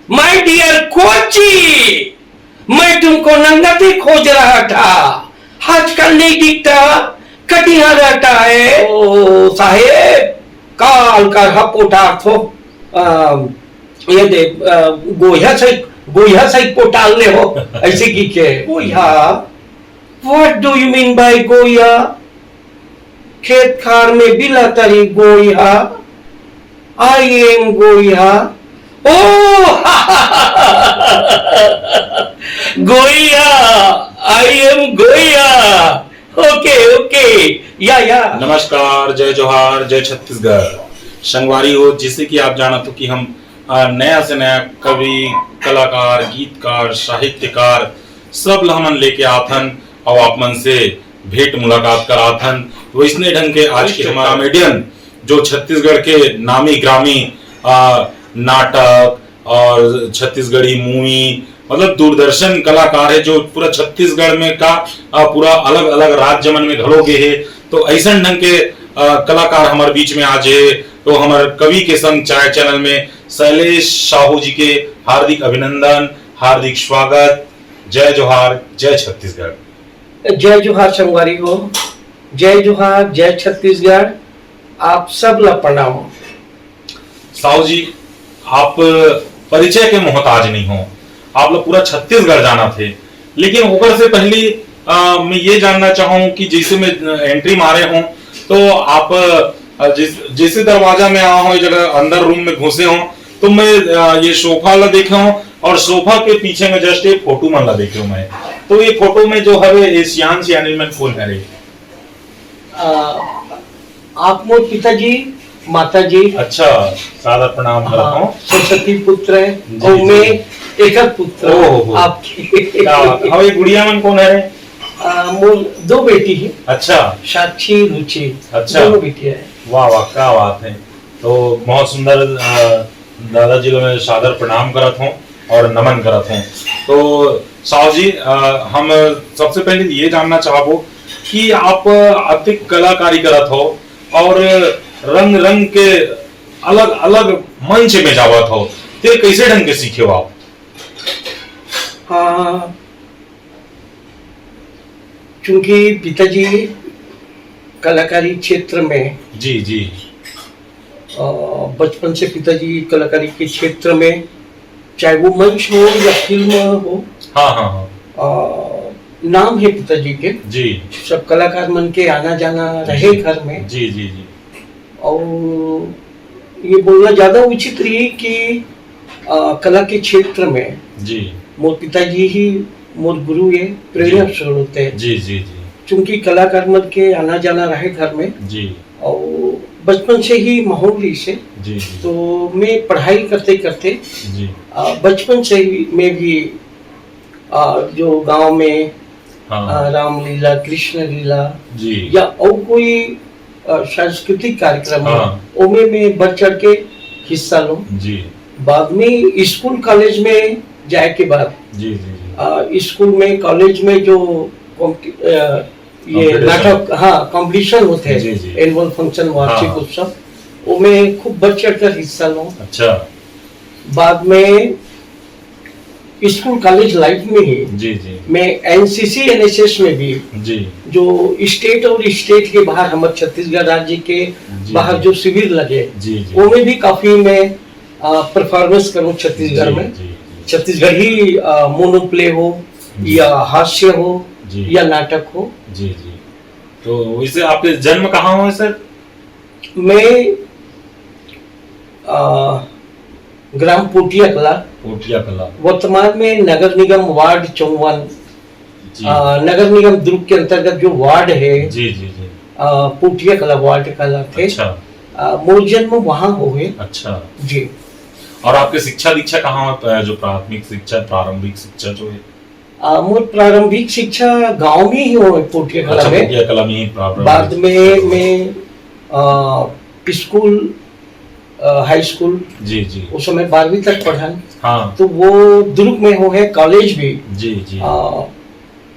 My dear Kochi, मैं तुमको नंगती खोज रहा था, आजकल नहीं दिखता, कटिया रहता है। ओ साहेब, काल का हपोटा थो ये दे गोया से पोटाल ले हो ऐसे की के गोया। What do you mean by गोया? खेत खार में बिला तरी गोया। आई एम गोया। ओ गोया, आई एम गोया। ओके ओके, या नमस्कार, जय जोहार, जय छत्तीसगढ़। संगवारी हो, जिससे कि आप जाना तो कि हम नया से नया कवि, कलाकार, गीतकार, साहित्यकार सब हमन लेके आथन और आप मन से भेंट मुलाकात कराथन। वैसने ढंग के आज के हमारा कॉमेडियन जो छत्तीसगढ़ के नामी ग्रामी नाटक और छत्तीसगढ़ी मूवी मतलब दूरदर्शन कलाकार है, जो पूरा छत्तीसगढ़ में का पूरा अलग अलग राज्य मन में घड़ो गए है। तो ऐसा ढंग के कलाकार हमारे बीच में आज है। तो हमारे कवि के संग चाय चैनल में शैलेश साहू जी के हार्दिक अभिनंदन, हार्दिक स्वागत। जय जोहार, जय छत्तीसगढ़। जय जोहार संगवारी हो, जय जोहार, जय छत्तीसगढ़। आप सब ला प्रणाम। साहू जी, आप परिचय के मोहताज नहीं हो, आप लोग पूरा छत्तीसगढ़ जाना थे। लेकिन होकर से पहले मैं ये जानना चाहूँ कि जैसे मैं एंट्री मारे हूँ तो आप जैसे दरवाजा में आया हूँ, जगह अंदर रूम में घुसे हो तो मैं ये सोफा ला देखे हूँ और सोफा के पीछे में जस्ट एक फोटो मन ला देखे हूँ मैं। तो ये फोटो में जो है एशियन से एनिमल फूल है। आप मोर पिताजी, माता जी। अच्छा, सादा प्रणाम करता हूँ। सरस्वती पुत्र है और मैं एक पुत्र आपकी। हाँ, ये गुड़िया मन कौन है? मोर दो बेटी है। अच्छा, साक्षी, रुचि। अच्छा, दोनों बेटियां है। वाह वाह, क्या बात है। तो बहुत सुंदर दादाजी को मैं सादर प्रणाम करत हूँ और नमन करत हूँ। तो साहू जी, हम सबसे पहले ये जानना चाहबो कि आप अधिक कलाकारी करत हो और रंग रंग के अलग अलग मंच में जावत हो, तो कैसे ढंग के सीखे हो आप? हाँ, क्योंकि पिताजी कलाकारी क्षेत्र में जी जी बचपन से पिताजी कलाकारी के क्षेत्र में, चाहे वो मंच हो या फिल्म हो, हाँ हाँ हाँ, नाम है पिताजी के। जी, सब कलाकार मन के आना जाना रहे घर में। जी जी जी। और ये बोलना ज्यादा उचित रही कि कला के क्षेत्र में जी मोर पिताजी ही मोर गुरु है, प्रेरणा स्रोत होते हैं। जी जी जी। क्योंकि कलाकार मन के आना जाना रहे घर में जी, और बचपन से ही माहौल से जी जी। तो मैं पढ़ाई करते करते जी, बचपन से ही मैं भी जो गांव में हाँ, रामलीला, कृष्ण लीला जी, या और कोई सांस्कृतिक कार्यक्रम हाँ, ओमे में बढ़ चढ़ के हिस्सा लूं। जी बाद में स्कूल कॉलेज में जाए के बाद जी जी, स्कूल में कॉलेज में जो ये नाटक, हाँ, कंपटीशन होते हैं, एनुअल फंक्शन, वार्षिक उत्सव, वो मैं खूब बढ़ चढ़ कर हिस्सा लूं। अच्छा, बाद में स्कूल कॉलेज लाइफ में ही जी जी, मैं एनसीसी एनएसएस में भी जी, जो स्टेट और स्टेट के बाहर हमारे छत्तीसगढ़ राज्य के बाहर जो शिविर लगे, जी जी, वो में भी काफी मैं परफॉर्मेंस करूं छत्तीसगढ़ में। छत्तीसगढ़ी मोनो प्ले हो या हास्य हो या नाटक हो। जी जी। तो वैसे आपके जन्म कहाँ हुआ सर? मैं ग्राम पोटिया कला, वर्तमान में नगर निगम वार्ड 54, नगर निगम दुर्ग के अंतर्गत जो वार्ड है, जी जी जी, पोटिया कला वार्ड कला थे। अच्छा, मोर जन्म वहाँ हुए। अच्छा जी। और आपके शिक्षा दीक्षा कहाँ होता है? जो प्राथमिक शिक्षा, प्रारंभिक शिक्षा जो है? मोर प्रारंभिक शिक्षा गांव में ही हुई, पोटिया कला में। पोटिया कला में ही प्रारंभिक। बाद में मैं स्कूल, हाई स्कूल, जी जी, उस समय 12वीं तक पढ़ा। हाँ, तो वो दुर्ग में हो है। कॉलेज भी जी जी,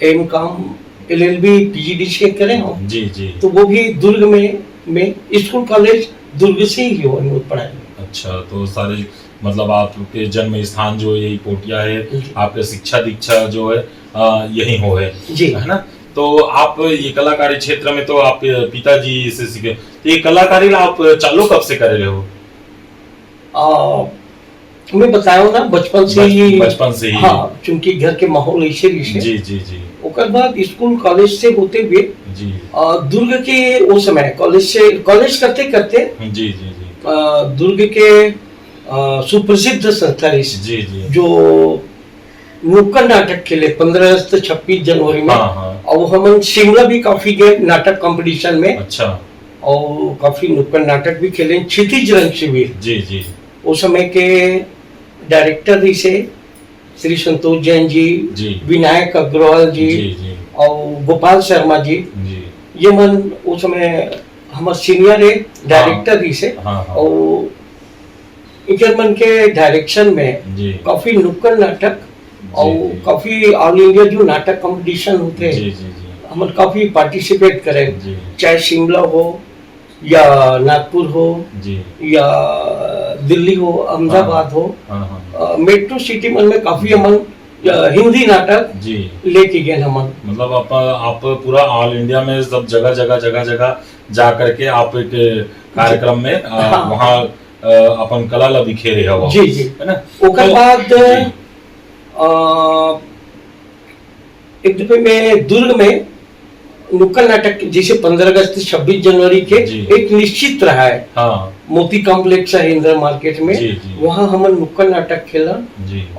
एम.कॉम, एलएलबी, पीजीडीसी करे हो। जी जी। तो वो भी दुर्ग में स्कूल कॉलेज दुर्ग से ही हो पढ़ाई। अच्छा, तो सारे मतलब आपके जन्म स्थान जो यही पोटिया है, आपके शिक्षा दीक्षा जो है यही हो है ना। तो आप ये कलाकारी क्षेत्र में तो आप पिताजी से सीखे, तो ये कलाकारी आप चालू कब से कर रहे हो? मैं बताया ना बचपन से ही। हाँ, क्योंकि घर के माहौल ऐसे जी जी जी। ओकर बाद स्कूल कॉलेज से होते हुए जी दुर्ग के वो समय कॉलेज करते करते जी जी जी दुर्ग के सुप्रसिद्ध संस्था जी जी जो नुक्कड़ नाटक खेले 15 अगस्त 26 जनवरी में। और हम शिमला भी काफी गए नाटक कंपटीशन में। अच्छा। और काफी नुक्कड़ नाटक भी खेले। क्षितिज रंग शिविर जी जी उस समय के डायरेक्टर भी से श्री संतोष जैन जी, विनायक अग्रवाल जी, और गोपाल शर्मा जी, ये मन उस समय हमारे सीनियर है डायरेक्टर भी से। और इनके मन के डायरेक्शन में काफी नुक्कड़ नाटक और काफी ऑल इंडिया जो नाटक कंपटीशन होते हैं हम काफी पार्टिसिपेट करें, चाहे शिमला हो या नागपुर हो या दिल्ली हो, अहमदाबाद हो, मेट्रो सिटी में काफी हम हिंदी नाटक लेके गए हम। मतलब आप पूरा ऑल इंडिया में सब जगह जा करके आप एक कार्यक्रम में वहाँ अपन कला ला बिखेरे हो। जी जी है ना। ओकर बाद एक दफे में दुर्ग में नुक्कड़ नाटक जैसे 15 अगस्त 26 जनवरी के एक निश्चित रहा है। मोती कॉम्प्लेक्स है इंदिरा मार्केट में, वहाँ हम नुक्कड़ नाटक खेला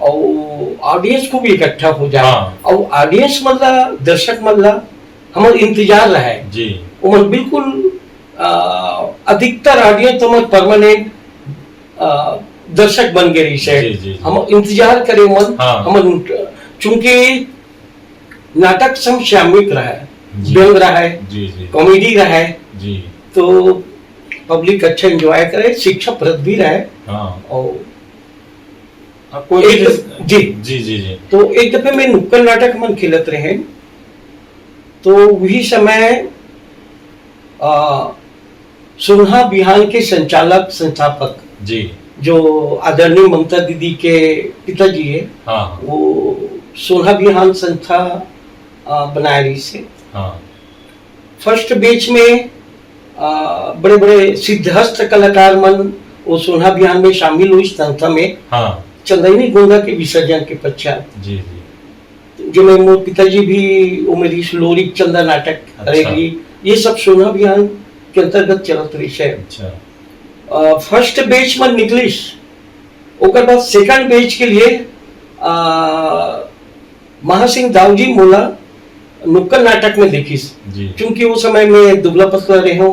और ऑडियंस को भी इकट्ठा हो जाए। और ऑडियंस मतलब दर्शक मतलब हमारे इंतजार रहा है उमन बिल्कुल अधिकतर ऑडियंस हमारे परमानेंट दर्शक बन गए से हम इंतजार करे मन। हम चूंकि नाटक समसामयिक रहा है, व्यंग रहा है, कॉमेडी रहा है, तो पब्लिक अच्छा एंजॉय करे, शिक्षाप्रद भी रहे। और जी तो एक दफे में नुक्कड़ नाटक हम खेलत रहे, तो वही समय सोन्हा बिहान के संचालक संस्थापक जो आदरणीय ममता दीदी के पिताजी है, वो सोन्हा बिहान संस्था बनाए रही से। फर्स्ट बैच में बड़े बड़े सिद्धहस्त कलाकार मन वो सोन्हा बिहान में शामिल हुई संस्था में। चंदनी गंगा के विसर्जन के पश्चात जो मैं मोर पिताजी भी वो मेरी लोरिक चंदा नाटक रहेगी, ये सब सोन्हा बिहान के अंतर्गत चलत रही है। फर्स्ट बैच में निकलिश, ओकर बाद सेकंड बैच के लिए महासिंह दाऊजी मोला नुक्कड़ नाटक में देखिस, क्योंकि उस समय में दुबला पतला रहे हो,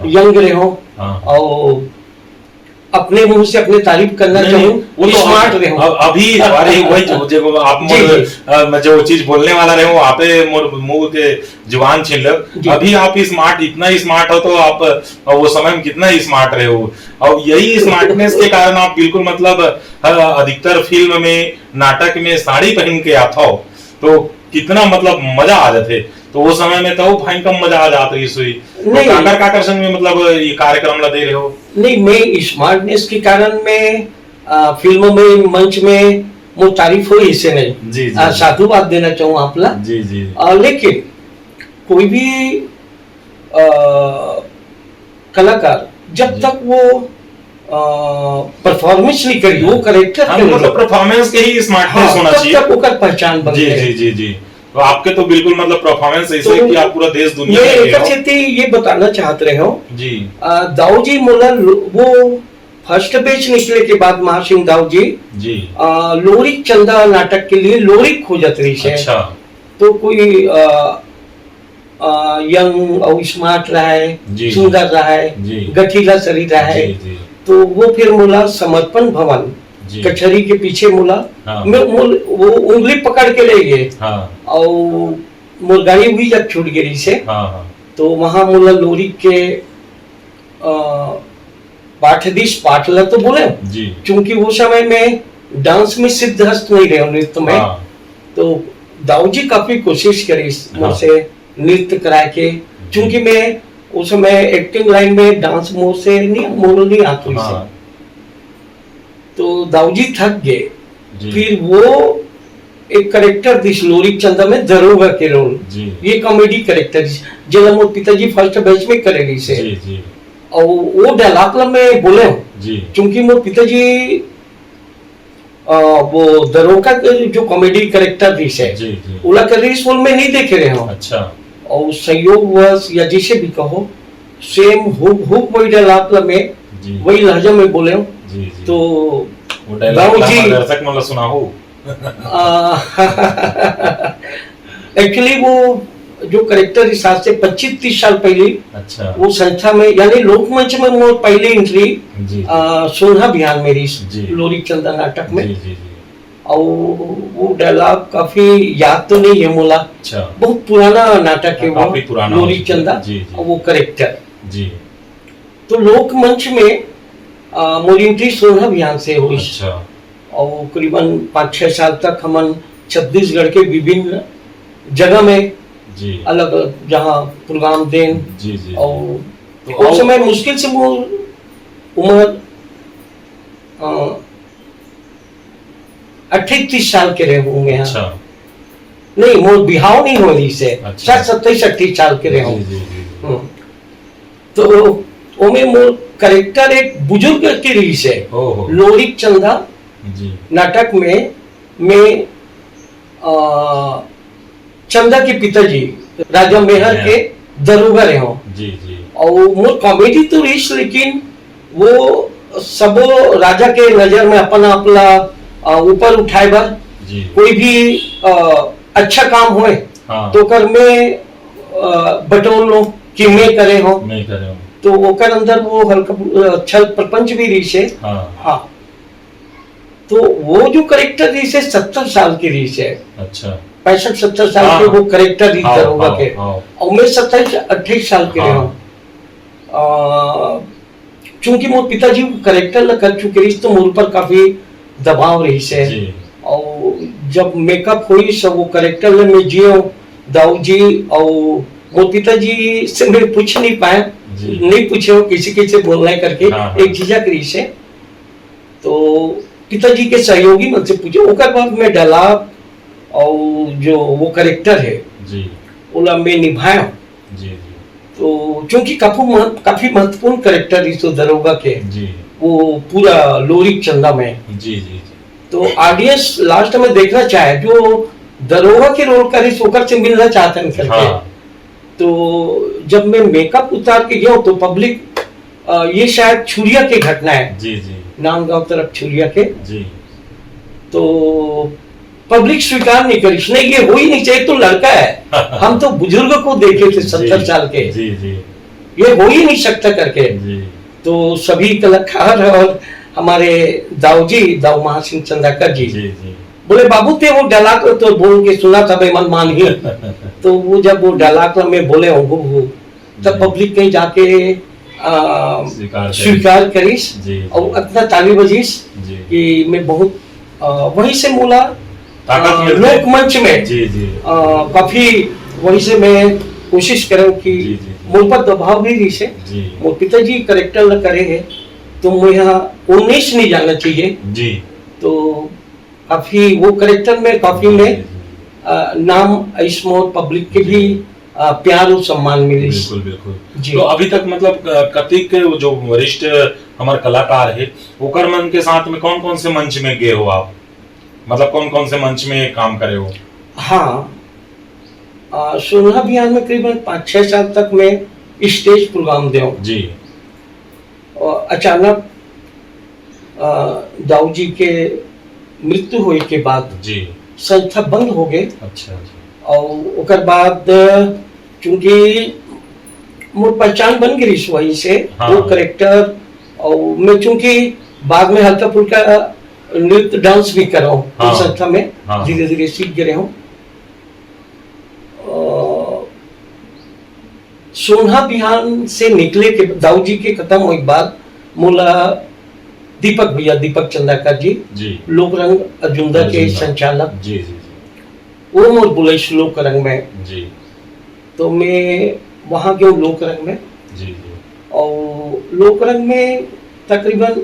यंग रहे हो, और अपने मुंह से अपने तारीफ करना चाहूँ, वो तो स्मार्ट रहे हो। अभी हमारे वही जो आप मैं जो चीज बोलने वाला रहे हो आप मुंह के जुबान छीन लो। अभी आप स्मार्ट, इतना ही स्मार्ट हो, तो आप वो समय में कितना ही स्मार्ट रहे हो। और यही स्मार्टनेस के कारण आप बिल्कुल मतलब अधिकतर फिल्म में नाटक में साड़ी पहन के आता हो, तो कितना मतलब मजा आ जाते। तो वो समय में तो फाइन कम मजा आ जाता है। सुई काकर संग में मतलब ये कार्यक्रम ला दे रहे हो। नहीं, मैं स्मार्टनेस के कारण में फिल्मों में मंच में वो तारीफ हुई इससे नहीं, साधुवाद देना चाहूँ आप ला। लेकिन कोई भी कलाकार जब तक वो परफॉर्मेंस नहीं करी, वो करेक्टर मतलब परफॉर्मेंस के ही स्मार्टनेस होना चाहिए, तब तक ओकर पहचान बन जाए। जी तो आपके तो बिल्कुल मतलब परफॉर्मेंस ऐसे है कि आप पूरा देश दुनिया में ये बताना चाहते रहे हो जी। दाऊजी मोला वो फर्स्ट बैच निकले के बाद महासिंह दाऊजी लोरिक चंदा नाटक के लिए लोरिक खोजत रही है। अच्छा। तो कोई यंग और स्मार्ट रहा है, सुंदर रहा है, गठीला शरीर रहा है, तो वो फिर मोला समर्पण भवन कचहरी के पीछे मोला वो उंगली पकड़ के ले गए। और मोर गाड़ी भी जब छूट गई से, तो वहां मोला लोरी के पाठदीश पाठला तो बोले, क्योंकि वो समय में डांस में सिद्धहस्त नहीं रहे, नृत्य में। तो दाऊजी काफी कोशिश करी मुझसे नृत्य करा के, क्योंकि मैं उस समय एक्टिंग लाइन में डांस मोर नहीं आती से। तो दाऊजी थक गए, जी फिर वो एक करेक्टर दिस लोरी चंदा में दरोगा के रोल, जी ये कॉमेडी करेक्टर जिला मोर पिताजी फर्स्ट बैच में करेगी से, जी जी और वो डायलॉग में बोले हो जी क्योंकि मोर पिताजी वो दरोगा के जो कॉमेडी करेक्टर दिस है जी जी उला कर इस रोल में नहीं देखे रहे हो, अच्छा और संयोगवश या जिसे भी कहो सेम हुब वही डायलॉग में जी वही लहजा में बोले हो। जी जी तो वो डायलॉग दाऊजी दर्शक मतलब सुना हो एक्चुअली वो जो करेक्टर इस आज से 25-30 साल पहले अच्छा वो संस्था में यानी लोकमंच में वो पहले एंट्री जी सोलह बिहान मेरी जी। लोरी चंदा नाटक में, जी जी जी और वो डायलॉग काफी याद तो नहीं है मोला, अच्छा बहुत पुराना नाटक है वो काफी पुराना लोरी हो चंदा, जी जी और वो करेक्टर। जी तो लोकमंच में मोरी एंट्री सोलह अभियान से हुई, अच्छा और करीबन 5-6 साल तक हमन छत्तीसगढ़ के विभिन्न जगह में जी अलग जहाँ प्रोग्राम देन, जी जी और तो उस समय मुश्किल से वो उम्र 28-30 साल के रहे होंगे यहाँ, अच्छा नहीं मोर बिहाव नहीं हो रही से, अच्छा। शायद 27-28 साल के रहे जी हों। जी जी तो ओमे मोर करेक्टर एक बुजुर्ग की रही से ओहो लोरी चंदा जी नाटक में मैं चंदा के पिताजी राजा मेहर के दरोगा रहे हो, जी जी और मोर कॉमेडी तो रही लेकिन वो सब राजा के नजर में अपना अपना ऊपर उठाए बार जी कोई भी अच्छा काम होए हाँ तो कर में बटोर लो कि मैं करे हो, नहीं करे हूँ तो ओकर अंदर वो हल्का छल प्रपंच भी रही से। हाँ हाँ, तो वो जो करेक्टर रही से 70 साल की रही से, अच्छा 65-70 साल हाँ, के वो करेक्टर रही हाँ, दरोगा हाँ, के, हाँ, और मैं 27-28 साल के हाँ। रहा हूँ। चूंकि मोर पिताजी करेक्टर ल कर चुके रही तो मोर पर काफी दबाव रही से, जी और जब मेकअप हुई सब वो करेक्टर ले मैं जियो दाऊ जी, और मोर पिताजी से मैं पूछ नहीं पाया, जी। नहीं पूछे हो किसी किसी बोलना करके, हाँ, हाँ। एक झिझक रही से, तो पिताजी के सहयोगी मुझसे पूछे, ओकर बाद में डायलॉग और जो वो करेक्टर है जी ओला मैं निभाया। जी जी तो चूंकि काफी महत्वपूर्ण करेक्टर इस दरोगा के जी वो पूरा लोरी चंदा में, जी जी तो ऑडियंस लास्ट में देखना चाहे जो दरोगा के रोल करे सोकर से मिलना चाहते हैं करके। हाँ तो जब मैं मेकअप उतार के गया तो पब्लिक ये शायद छुरिया की घटना है, जी जी नांदगांव तरफ छुरिया के, जी तो पब्लिक स्वीकार नहीं करी, नहीं ये हो ही नहीं चाहिए, तो लड़का है, हम तो बुजुर्ग को देखे थे 70 साल के, जी जी ये हो ही नहीं सकता करके। जी तो सभी कलाकार और हमारे दाऊ महासिंह चंदाकर जी जी जी बोले बाबू थे वो डायलॉग तो बोल के सुना था भाई मन मान ही, तो वो जब वो डायलॉग में बोले हो तब पब्लिक कहीं जाके स्वीकार करीस जी और इतना ताली बजीस जी कि मैं बहुत वहीं से मोला ताकत मिलती है। लोकमंच में जी जी काफी वहीं से मैं कोशिश करूं कि जी, जी। मुझ पर दबाव भी रही से जी मोर पिताजी करेक्टर न करे है तो मुझे 19 नहीं जाना चाहिए, जी तो काफी वो करेक्टर में काफी में नाम इसमोर पब्लिक के भी प्यार और सम्मान मिली। बिल्कुल बिल्कुल जी। तो अभी तक मतलब कतिक जो वरिष्ठ हमारे कलाकार है ओकर मन के साथ में कौन कौन से मंच में गए हो आप, मतलब कौन कौन से मंच में काम करे हो? हाँ, 16 अभियान में करीबन 5-6 साल तक मैं स्टेज प्रोग्राम दे जी। और अचानक दाऊ जी के मृत्यु होने के बाद जी संस्था बंद हो गए। अच्छा और ओकर बाद चूंकि मोर पहचान बन गई वही से हाँ। वो करेक्टर, और मैं चूंकि बाद में हल्का फुल्का नृत्य डांस भी कर रहा हूँ हाँ। तो संस्था में हाँ। धीरे धीरे सीख गए हूँ। 16 अभियान से निकले के दाऊ जी के खत्म होने के बाद मोला दीपक भैया दीपक चंदाकर जी जी लोक रंग अजुंदा के संचालक जी जी वो मोर बोले लोक रंग में, जी तो मैं वहाँ गया लोक रंग में, जी जी और लोक रंग में तकरीबन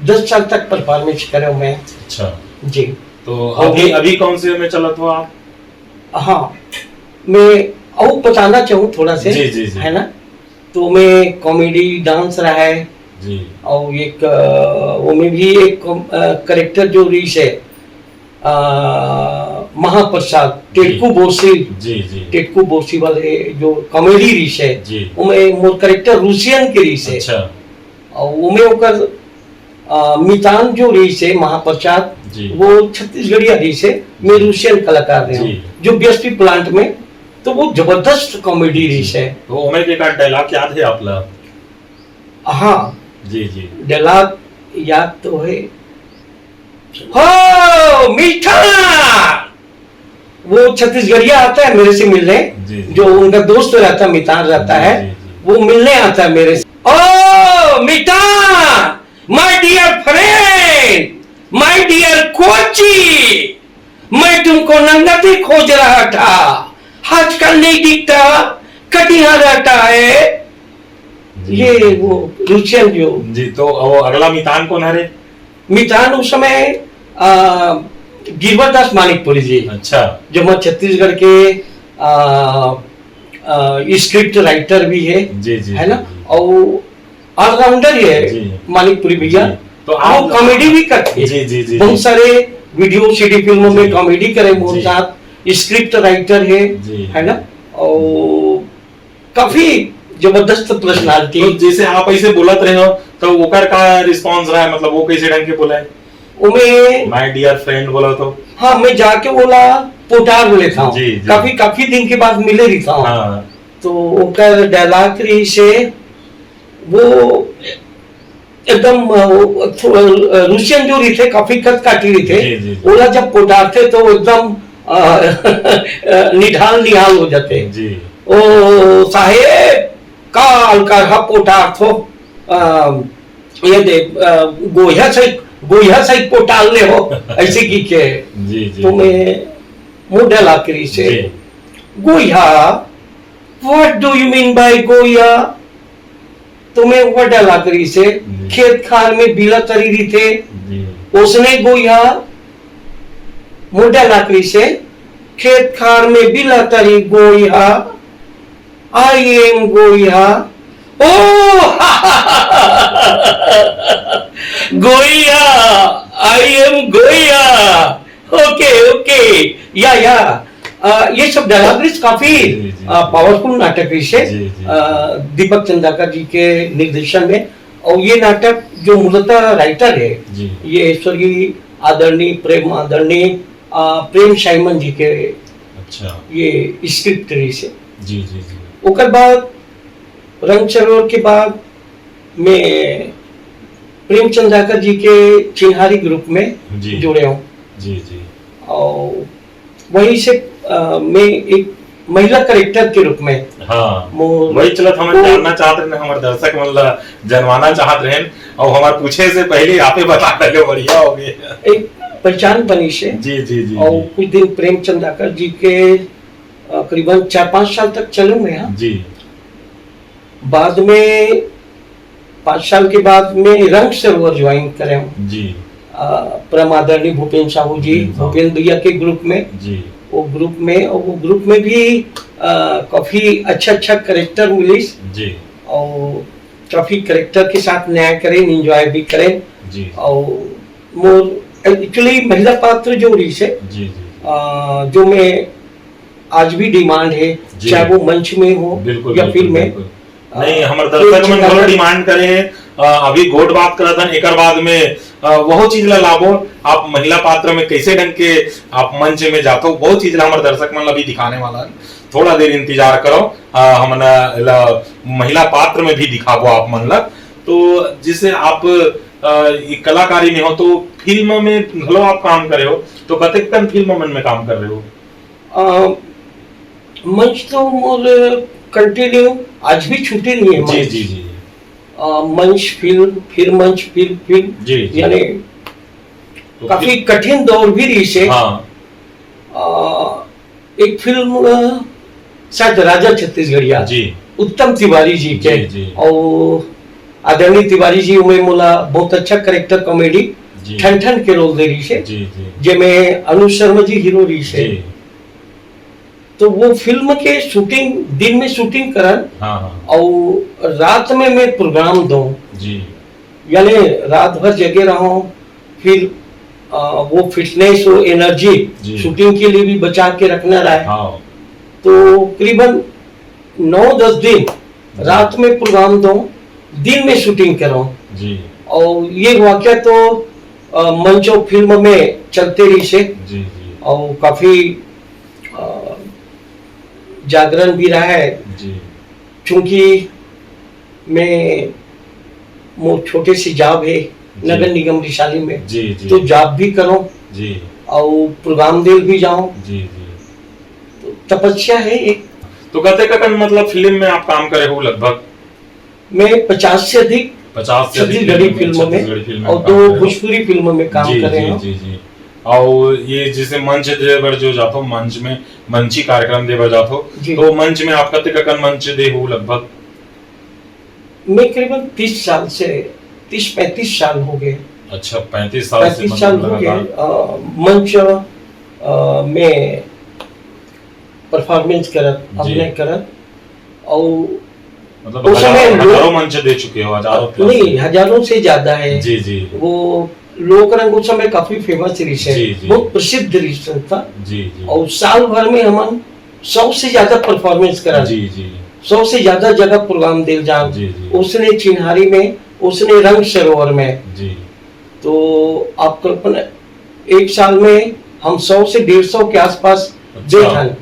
10 साल तक परफॉर्मेंस करे हूं मैं। अच्छा, जी। तो अभी अभी कौन से में चलत हो आप? हाँ, मैं और बताना चाहूँ थोड़ा से, जी जी जी। है ना। तो मैं कॉमेडी डांस रहा है जी। और एक वो में भी एक करेक्टर जो रीस है महाप्रसाद टेटकू बोसी। जी जी। टेटकू बोसी वाले जो कॉमेडी रीस है जी। उमे मोर करेक्टर रूसियन के रीस है। अच्छा। और उमे ओकर मितान जो रीस है महाप्रसाद जी। वो छत्तीसगढ़िया रीस है। मैं रूसियन कलाकार रहा हूँ जो बीएसपी प्लांट में, तो वो जबरदस्त कॉमेडी रीस है। तो उमे के का डायलॉग याद है आपला? हाँ जी जी। डायलॉग याद तो है। हो मीठा, वो छत्तीसगढ़िया आता है मेरे से मिलने। जी। जो उनका दोस्त रहता मितान रहता है, जी। वो मिलने आता है मेरे से। ओ मीठा, my dear friend, my dear Kochi, मैं तुमको नंगती खोज रहा था, आजकल नहीं दिखता, कटिया रहता है। ये वो रुचियन जो जी। तो वो अगला मितान कौन है रे? मितान उस समय गिरवरदास मानिकपुरी जी। अच्छा। जो मैं छत्तीसगढ़ के स्क्रिप्ट राइटर भी है। जी जी। है ना, और ऑलराउंडर ही है मानिकपुरी भैया। तो आप कॉमेडी भी करते हैं। जी जी जी। बहुत सारे वीडियो सीडी फिल्मों में कॉमेडी करे मेरे साथ, स्क्रिप्ट राइटर है ना, और काफी जबरदस्त पर्सनालिटी। तो जैसे आप ऐसे बोलत रहे हो तो ओकर का रिस्पांस रहा है, मतलब वो कैसे ढंग के बोला है? उमे माय डियर फ्रेंड बोला तो? हाँ, मैं जाके बोला पोटार बोले था। जी, जी। काफी दिन के बाद मिले रही था। हाँ। तो ओकर डायलॉग रही से वो एकदम रूसियन जो रही थे काफी कद काटी रही थे। जी, जी, जी। ओला जब पोटार थे तो एकदम निढाल हो जाते। जी। ओ साहेब काल का पोटार थो ये दे गोया से पोटाल ले हो ऐसे की के। जी जी। तो मैं मुंह लाकरी से गोया, what do you mean by गोया? तो मैं ऊपर लाकरी से खेत खार में बिला तरी रही थे उसने गोया, मुंह लाकरी से खेत खार में बिला तरी गोया, आई एम गोया। ओ गोया, आई एम गोया। ओके ओके, या ये सब डायलॉग्स काफी पावरफुल नाटक है दीपक चंदाकर जी के निर्देशन में। और ये नाटक जो मूलतः राइटर है ये स्वर्गीय आदरणीय प्रेम साइमन जी के। अच्छा। ये स्क्रिप्ट से जी जी जी। उसके बाद रंग सरोवर के बाद मैं प्रेम चंदाकर जी के चिन्हारी ग्रुप में जुड़े हूँ। जी जी। और वहीं से मैं एक महिला करेक्टर के रूप में। हाँ, वही चलत हम जानना चाहते रहे, हमारे दर्शक मतलब जानवाना चाहते रहे और हमारे पूछे से पहले आपे बता दे, बढ़िया हो गया। एक पहचान बनी से। जी जी जी। और कुछ दिन प्रेम चंदाकर जी के करीबन 4-5 साल तक चलूं मैं। हाँ जी। बाद में 5 साल के बाद में रंग सरोवर ज्वाइन करे हूँ जी। परम आदरणीय भूपेंद्र साहू जी, भूपेंद्र भैया के ग्रुप में जी। वो ग्रुप में भी काफी अच्छा करेक्टर मिली जी। और काफी करेक्टर के साथ न्याय करें, एंजॉय भी करें जी। और मोर एक्चुअली महिला पात्र जो रही से जी जी। जो मैं आज भी डिमांड है, चाहे वो मंच में हो या फिल्म में। नहीं, हमारे दर्शक मन बहुत डिमांड करे हैं। अभी गोट बात करत हन, एकर बाद में वो चीज ला लाभो आप महिला पात्र में कैसे ढंग के आप मंच में जाते हो, बहुत चीज ला हमारे दर्शक मन अभी दिखाने वाला है। थोड़ा देर इंतजार करो, हम महिला पात्र में भी दिखाबो आप मन ला। तो जिससे आप कलाकारी में हो तो फिल्म में भलो आप काम करे हो, तो कतेक तक फिल्म में काम कर रहे हो? मंच तो मोर कंटिन्यू आज भी छुट्टी नहीं है। जी जी जी। मंच फिर मंच फिर यानी तो काफी कठिन दौर भी रही से। हाँ। एक फिल्म शायद राजा छत्तीसगढ़िया जी, उत्तम तिवारी जी के। और आदरणीय तिवारी जी उमें मोला बहुत अच्छा करेक्टर कॉमेडी जी ठन ठन के रोल दे रही से जी जी जेमें अनु शर्मा जी हीरो रही से। जी तो वो फिल्म के शूटिंग दिन में शूटिंग करन हाँ हाँ और रात में मैं प्रोग्राम दूं, जी यानी रात भर जगे रहूं, फिर वो फिटनेस और एनर्जी जी। शूटिंग के लिए भी बचा के रखना रहा है। हाँ तो करीबन 9-10 दिन रात में प्रोग्राम दूं, दिन में शूटिंग करूं। जी और ये वाक्य तो मंच और फिल्म में चलते रही से जी जी और काफी जागरण भी रहा है, जी क्योंकि मैं वो छोटे से जॉब है नगर निगम रिशाली में, जी जी तो जॉब भी करूं जी और प्रोग्राम दे भी जाऊं, जी जी। तो तपस्या है एक। तो कहते ककन मतलब फिल्म में आप काम करे हो लगभग मैं 50 से अधिक 50 से अधिक छत्तीसगढ़ी फिल्मों में छत्तीसगढ़ी फिल्म और काम करे 2 हो। भोजपुरी फिल्मों में काम जी कर रहे जी हैं। जी जी। और ये जैसे मंच देवर जो जातो मंच में मंची कार्यक्रम देवर जातो, जी। तो मंच में आप कते ककन मंच दे हो लगभग? मैं करीबन 30 साल से 30-35 साल हो गए। अच्छा 35 साल से 35 साल हो गए मंच में परफॉर्मेंस करत, जी। अभिनय करत और मतलब उस समय हजारों मंच दे चुके हो, हजारों plus। नहीं हजारों से ज्यादा है। जी जी वो लोक रंग उस समय काफी फेमस रही है, जी, जी। बहुत प्रसिद्ध रही था। जी जी और साल भर में हम 100 से ज्यादा परफॉर्मेंस करा, जी जी 100 से ज्यादा जगह प्रोग्राम दे जान। जी जी उसने चिन्हारी में, उसने रंग सरोवर में। जी तो आप कल्पना एक साल में हम 100 से 150 के आसपास अच्छा। देखन।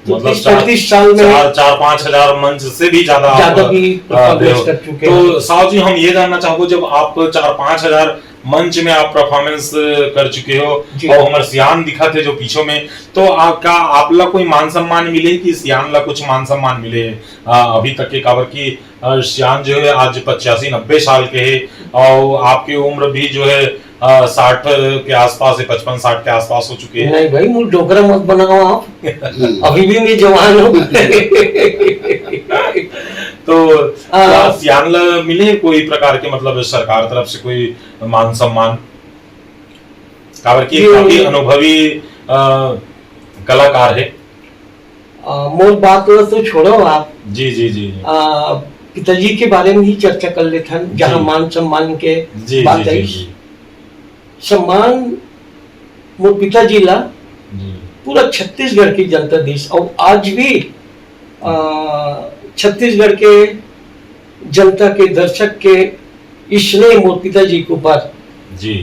तो मतलब 30-35 साल में 4-5 हजार मंच से भी ज्यादा भी परफॉर्मेंस कर चुके हैं। तो साहब जी हम ये जानना चाहूँ, जब आप 4-5 हजार मंच में आप परफॉर्मेंस कर चुके हो जी। और हमारे सियान दिखा थे जो पीछे में, तो आपका आपला कोई मान सम्मान मिले कि सियान ला कुछ मान सम्मान मिले अभी तक के? काबर की सियान जो है आज 85-90 साल के है और आपकी उम्र भी जो है 60 के आसपास है, 55-60 के आसपास हो चुके हैं। नहीं भाई मुझे डोकरा मत बनाओ आप, अभी भी मैं जवान हूँ। तो क्या सियान ला मिले कोई प्रकार के मतलब सरकार तरफ से कोई मान सम्मान? काबर की काफी अनुभवी कलाकार है। मोर बात तो छोड़ो आप, जी जी जी पिताजी के बारे में ही चर्चा कर लेते हैं, जहाँ जी। मान सम्मान के जी बात जी आई। जी सम्मान मोर पिताजी ला जी पूरा छत्तीसगढ़ की जनता देश और आज भी छत्तीसगढ़ के जनता के दर्शक के स्नेह मोर पिताजी के ऊपर जी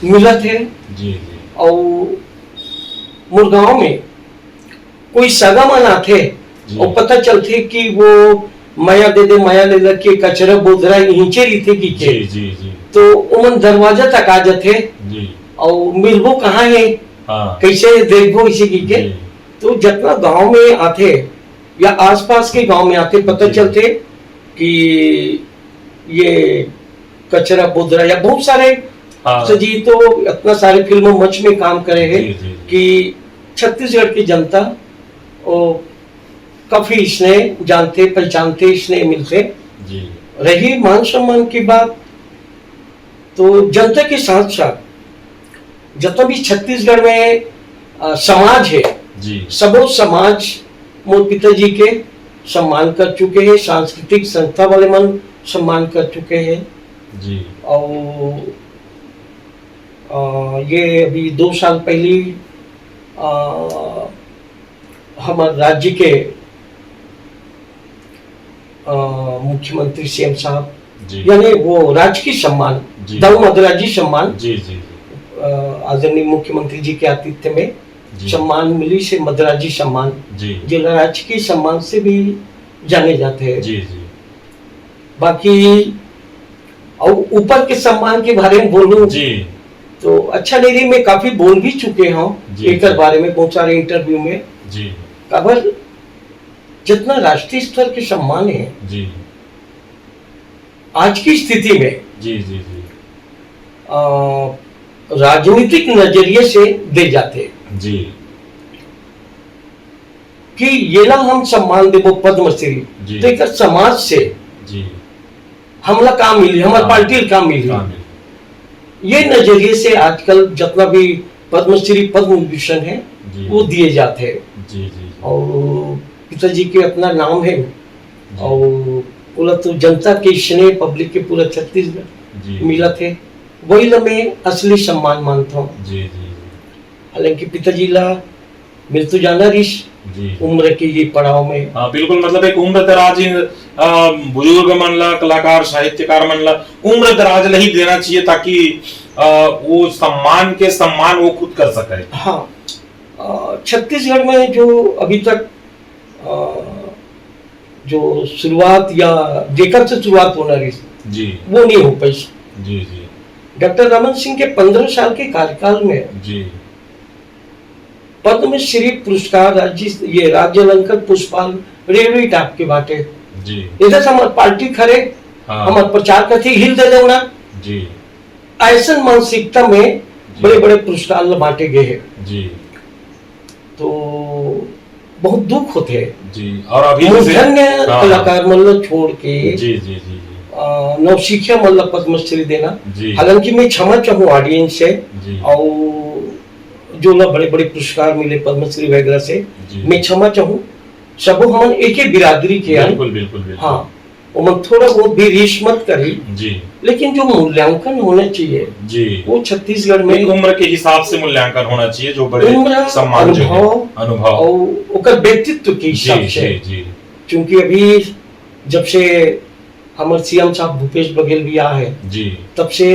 मिला थे। जी और मोर गांव में कोई सगा मना थे जी। और पता चलते कि वो माया दे दे माया ले लग के कचरा बोधरा नीचे रही थे की जी जी जी तो उमन दरवाजा तक आ जाते जी और मिलबो कहाँ है, हाँ कैसे देखबो इसी की के। जी तो जितना गांव में आते या आसपास के गांव में आते पता जी। चलते कि ये कचरा बोधरा या बहुत सारे हाँ सजी तो इतना सारे फिल्मों मंच में काम करे हैं जी जी कि छत्तीसगढ़ की जनता और काफी स्नेह जानते पहचानते स्नेह मिलते। जी रही मान सम्मान की बात, तो जनता के साथ साथ जितना भी छत्तीसगढ़ में समाज है, जी सबो समाज मोर पिताजी के सम्मान कर चुके हैं, सांस्कृतिक संस्था वाले मन सम्मान कर चुके हैं। जी और ये अभी 2 साल पहले हमारे राज्य के मुख्यमंत्री सीएम साहब जी यानी वो राजकीय सम्मान जी। दाऊ मदराजी सम्मान जी जी आदरणीय मुख्यमंत्री जी के आतिथ्य में जी सम्मान मिली से मदराजी सम्मान, जी जिला राजकीय सम्मान से भी जाने जाते हैं। जी जी बाकी और ऊपर के सम्मान के बारे में बोलूं जी तो अच्छा नहीं रही, मैं काफी बोल भी चुके हूँ जी, एक जी। बारे में बहुत सारे इंटरव्यू में। जी खबर जितना राष्ट्रीय स्तर के सम्मान है जी आज की स्थिति में जी जी जी राजनीतिक नजरिए से दे जाते हैं। जी कि ये ना हम सम्मान देवो पद्मश्री जी। तो एक समाज से जी हमला काम मिली, हमारे हाँ। पार्टी काम मिली, हाँ, ये नजरिए से आजकल जितना भी पद्मश्री पद्म विभूषण है जी। वो दिए जाते हैं। जी जी और पिताजी के अपना नाम है और पूरा तो जनता के स्नेह पब्लिक के पूरा छत्तीसगढ़ जी मिला थे, वही ला मैं असली सम्मान मानता हूँ। जी जी हालांकि पिताजी ला मिल तो जाना रिश जी उम्र के ये पड़ाव में। हाँ बिल्कुल, मतलब एक उम्र दराज बुजुर्ग मन ला, कलाकार साहित्यकार मन ला उम्र दराज ला ही देना चाहिए ताकि वो सम्मान वो खुद कर सके। हाँ, छत्तीसगढ़ में जो अभी तक जो शुरुआत या जेकर से शुरुआत होना रही जी वो नहीं हो पाई। जी जी डॉक्टर रमन सिंह के 15 साल के कार्यकाल में जी पद्मश्री पुरस्कार राज्य अलंकार पुष्पाल रेलवे टाप के बाटे जी इधर से हमारे पार्टी खड़े हाँ। हमारे प्रचार करते हिल दे देना जी ऐसा मानसिकता में बड़े बड़े पुरस्कार बांटे गए हैं, जी तो बहुत दुख होते हैं। जी और अभी मूर्धन्य हाँ। कलाकार मतलब छोड़ के जी जी जी नवशिखा मतलब पद्मश्री देना। जी हालांकि मैं क्षमा चाहूँ ऑडियंस से जी और जो लोग बड़े बड़े पुरस्कार मिले पद्मश्री वगैरह से, जी। मैं क्षमा चाहूँ सब हम एक ही बिरादरी के हैं। बिल्कुल बिल्कुल बिल्कुल हाँ, और थोड़ा बहुत भी रीस मत करी, जी लेकिन जो मूल्यांकन होना चाहिए जी वो छत्तीसगढ़ में एक उम्र के हिसाब से मूल्यांकन होना चाहिए, जो बड़े उम्र, सम्मान जो है अनुभव अनुभव और ओकर व्यक्तित्व के हिसाब जी से। जी जी क्योंकि अभी जब से हमारे सीएम साहब भूपेश बघेल भी आए हैं जी तब से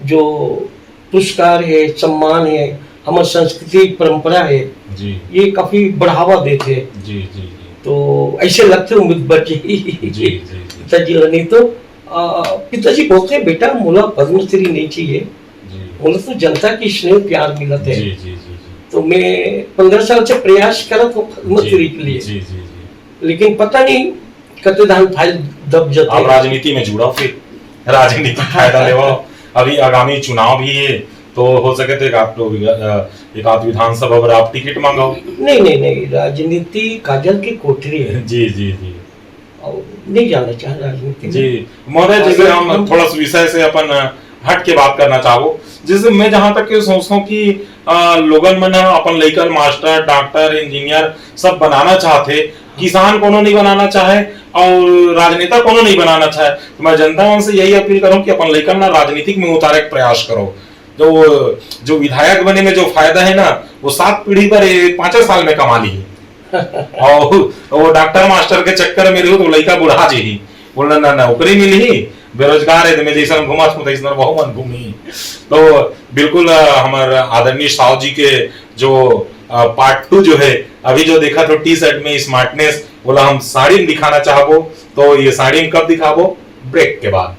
जो पुरस्कार है, सम्मान है, हमारी संस्कृति परंपरा है, जी ये काफी बढ़ावा देते हैं। जी जी जी तो ऐसे लगते उम्मीद बची जी जी पिताजी नहीं तो पिताजी बोलते हैं बेटा मोला पद्मश्री नहीं चाहिए, जी मोला तो जनता की स्नेह प्यार मिला जी है। जी जी जी तो मैं 15 साल से प्रयास करत हूँ पद्मश्री के लिए, जी जी जी लेकिन पता नहीं कते दान फाइल दब आप जाते। राजनीति में जुड़ो, फिर राजनीतिक फायदा लेवो। अभी आगामी चुनाव भी है तो हो सके तो एक आध विधानसभा पर आप टिकट मांगो। नहीं नहीं नहीं, राजनीति काजल की कोठरी है जी जी जी और नहीं जाना चाह राजनीति में। जी महोदय, जैसे हम थोड़ा सा विषय से अपन हट के बात करना चाहो, जैसे मैं जहां तक के सोचता हूँ कि लोगन मन अपन लइकन मास्टर डॉक्टर इंजीनियर सब बनाना चाहते, किसान कोनो नहीं बनाना चाहे और राजनेता कोनो नहीं बनाना चाहे। तो मैं जनता से यही अपील करूं कि अपन लइकन ना राजनीतिक में उतारे का प्रयास करो। जो विधायक बने में जो फायदा है ना वो 7 पीढ़ी पर 5 साल में कमा ली और वो डॉक्टर मास्टर के चक्कर में रहो तो लड़का बुढ़ा जी ही बोलना ना नौकरी मिली बेरोजगार है, मैं जैसा घुमा तो बहु मन घूमी। तो बिल्कुल हमारे आदरणीय साहु जी के जो पार्ट 2 जो है अभी जो देखा तो टी शर्ट में स्मार्टनेस बोला हम साड़ी में दिखाना चाहबो, तो ये साड़ी में कब दिखाबो? ब्रेक के बाद।